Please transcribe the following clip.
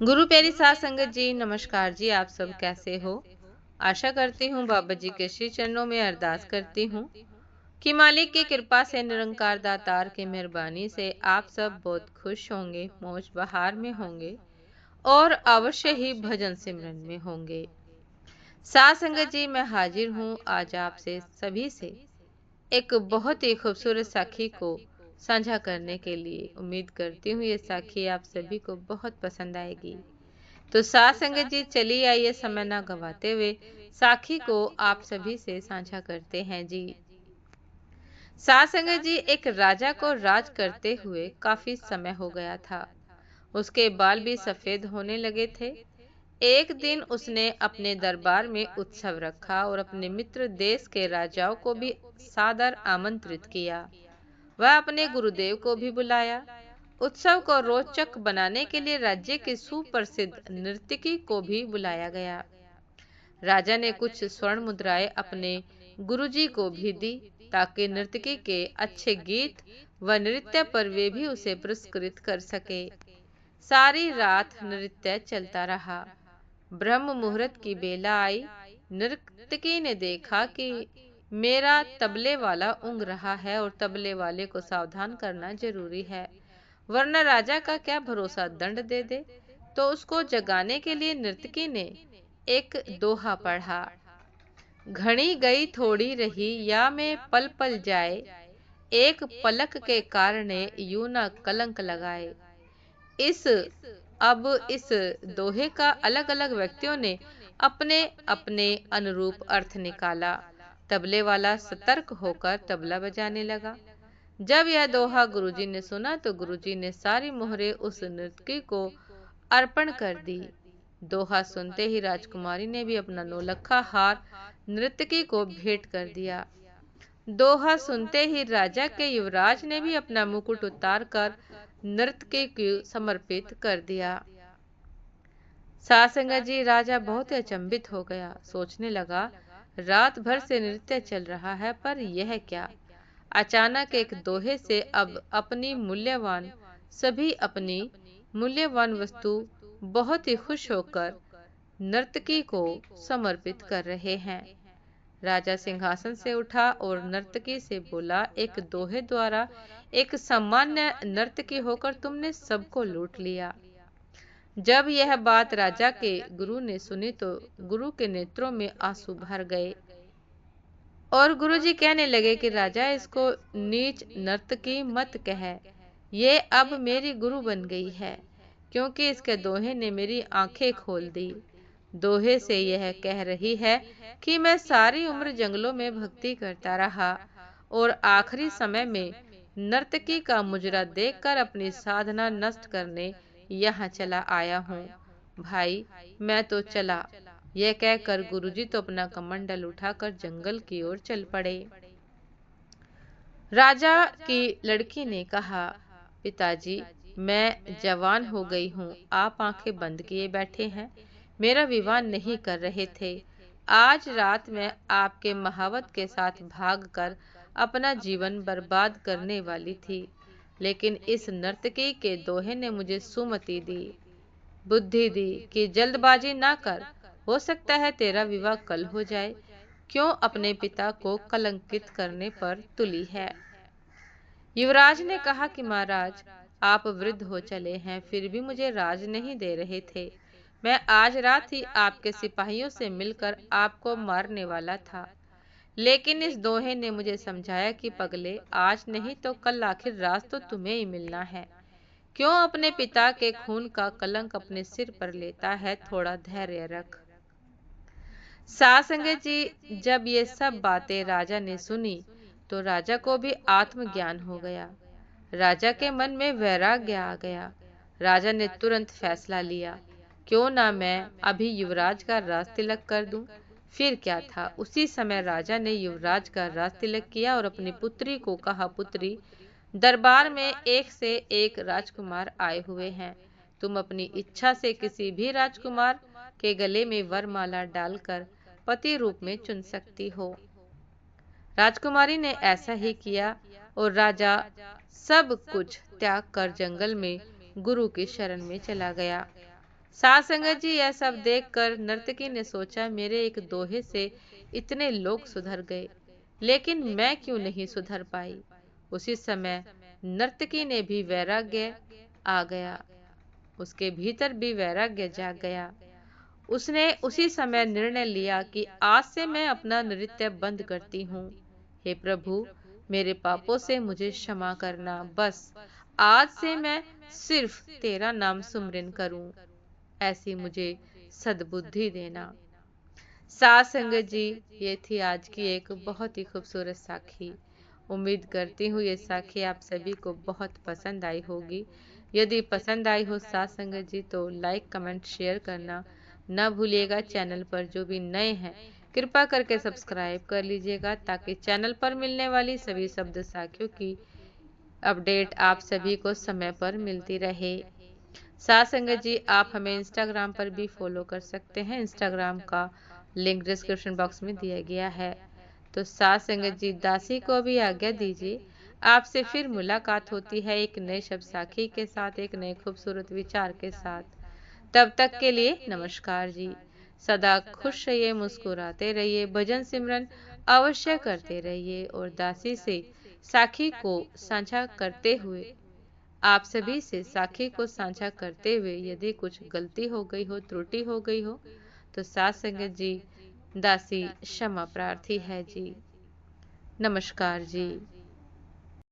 गुरु प्यारी साध संगत जी, नमस्कार जी। आप सब कैसे हो? आशा करती हूँ बाबा जी के श्री चरणों में अरदास करती हूँ कि मालिक की कृपा से, निरंकार दातार की मेहरबानी से आप सब बहुत खुश होंगे, मौज बहार में होंगे और अवश्य ही भजन सिमरन में होंगे। साध संगत जी, मैं हाजिर हूँ आज आपसे सभी से एक बहुत ही खूबसूरत साखी को साझा करने के लिए। उम्मीद करती हूँ ये साखी आप सभी को बहुत पसंद आएगी। तो साथ संगत जी, चलिए आइए समय ना गवाते हुए साखी को आप सभी से साझा करते हैं जी। साथ संगत जी, एक राजा को राज करते हुए काफी समय हो गया था। उसके बाल भी सफेद होने लगे थे। एक दिन उसने अपने दरबार में उत्सव रखा और अपने मित्र देश के राजाओं को भी सादर आमंत्रित किया। वह अपने गुरुदेव को भी बुलाया। उत्सव को रोचक बनाने के लिए राज्य की सुप्रसिद्ध नर्तकी को भी बुलाया गया। राजा ने कुछ स्वर्ण मुद्राएं अपने गुरुजी को भी दी ताकि नर्तकी के अच्छे गीत व नृत्य पर वे भी उसे पुरस्कृत कर सके। सारी रात नृत्य चलता रहा। ब्रह्म मुहूर्त की बेला आई। नर्तकी ने देखा कि मेरा तबले वाला ऊँग रहा है और तबले वाले को सावधान करना जरूरी है, वरना राजा का क्या भरोसा दंड दे दे। तो उसको जगाने के लिए नर्तकी ने एक दोहा पढ़ा। घड़ी गई थोड़ी रही या में पल पल जाए, एक पलक के कारण यूं न कलंक लगाए। इस दोहे का अलग अलग व्यक्तियों ने अपने अपने अनुरूप अर्थ निकाला। तबले वाला सतर्क होकर तबला बजाने लगा। जब यह दोहा गुरुजी ने सुना तो गुरुजी ने सारी मोहरें उस नर्तकी को अर्पण कर दी। दोहा सुनते ही राजकुमारी ने भी अपना नौलखा हार नर्तकी को भेंट कर दिया। दोहा सुनते ही राजा के युवराज ने भी अपना मुकुट उतार कर नर्तकी को समर्पित कर दिया। साध संगत जी, राजा बहुत ही अचंभित हो गया। सोचने लगा, रात भर से नृत्य चल रहा है, पर यह क्या? अचानक एक दोहे से अब अपनी मूल्यवान वस्तु बहुत ही खुश होकर नर्तकी को समर्पित कर रहे हैं। राजा सिंहासन से उठा और नर्तकी से बोला, एक दोहे द्वारा एक सामान्य नर्तकी होकर तुमने सबको लूट लिया। जब यह बात राजा के गुरु ने सुनी तो गुरु के नेत्रों में आंसू भर गए और गुरुजी कहने लगे कि राजा, इसको नीच नर्तकी मत कह। ये अब मेरी गुरु बन गई है, क्योंकि इसके दोहे ने मेरी आंखें खोल दी। दोहे से यह कह रही है कि मैं सारी उम्र जंगलों में भक्ति करता रहा और आखिरी समय में नर्तकी का मुजरा देखकर अपनी साधना नष्ट करने यहाँ चला आया हूँ। भाई, मैं तो चला। यह कहकर गुरुजी तो अपना कमंडल उठाकर जंगल की ओर चल पड़े। राजा की लड़की ने कहा, पिताजी, मैं जवान हो गई हूँ, आप आंखें बंद किए बैठे हैं। मेरा विवाह नहीं कर रहे थे। आज रात मैं आपके महावत के साथ भागकर अपना जीवन बर्बाद करने वाली थी, लेकिन इस नर्तकी के दोहे ने मुझे सुमति दी, बुद्धि दी कि जल्दबाजी ना कर। हो सकता है तेरा विवाह कल हो जाए। क्यों अपने पिता को कलंकित करने पर तुली है? युवराज ने कहा कि महाराज, आप वृद्ध हो चले हैं, फिर भी मुझे राज नहीं दे रहे थे। मैं आज रात ही आपके सिपाहियों से मिलकर आपको मारने वाला था, लेकिन इस दोहे ने मुझे समझाया कि पगले, आज नहीं तो कल आखिर राज तो तुम्हें ही मिलना है। क्यों अपने पिता के खून का कलंक अपने सिर पर लेता है? थोड़ा धैर्य रख। साध संगत जी, जब ये सब बातें राजा ने सुनी तो राजा को भी आत्मज्ञान हो गया। राजा के मन में वैराग्य आ गया। राजा ने तुरंत फैसला लिया, क्यों ना मैं अभी युवराज का राज तिलक कर दूं। फिर क्या था, उसी समय राजा ने युवराज का राज तिलक किया और अपनी पुत्री को कहा, पुत्री, दरबार में एक से एक राजकुमार आए हुए हैं। तुम अपनी इच्छा से किसी भी राजकुमार के गले में वरमाला डालकर पति रूप में चुन सकती हो। राजकुमारी ने ऐसा ही किया और राजा सब कुछ त्याग कर जंगल में गुरु की शरण में चला गया। साथ संगत जी, यह सब देखकर नर्तकी ने सोचा, मेरे एक दोहे से इतने लोग सुधर गए, लेकिन मैं क्यों नहीं सुधर पाई। उसी समय नर्तकी ने भी वैराग्य आ गया, उसके भीतर भी वैराग्य जाग गया। उसने उसी समय निर्णय लिया कि आज से मैं अपना नृत्य बंद करती हूँ। हे प्रभु, मेरे पापों से मुझे क्षमा करना, बस आज से मैं सिर्फ तेरा नाम सुमिरन करूं, ऐसी मुझे सद्बुद्धि देना। साथ संगत जी, ये थी आज की एक बहुत ही खूबसूरत साखी। उम्मीद करती हूँ ये साखी आप सभी को बहुत पसंद आई होगी। यदि पसंद आई हो साथ संगत जी, तो लाइक कमेंट शेयर करना न भूलिएगा। चैनल पर जो भी नए हैं, कृपा करके सब्सक्राइब कर लीजिएगा, ताकि चैनल पर मिलने वाली सभी शब्द साखियों की अपडेट आप सभी को समय पर मिलती रहे। साथ संगत जी, आप हमें इंस्टाग्राम पर भी फॉलो कर सकते हैं। इंस्टाग्राम का लिंक डिस्क्रिप्शन बॉक्स में दिया गया है। तो साथ संगत जी, दासी को भी आज्ञा दीजिए। आपसे फिर मुलाकात होती है एक नए शब्द साखी के साथ, एक नए खूबसूरत विचार के साथ। तब तक के लिए नमस्कार जी। सदा खुश रहिए, मुस्कुराते रहिए, भजन सिमरन अवश्य करते रहिए, और दासी से साखी को साझा करते हुए, आप सभी से साखी को साझा करते हुए, यदि कुछ गलती हो गई हो, त्रुटि हो गई हो, तो साथ संगत जी, दासी क्षमा प्रार्थी है जी। नमस्कार जी।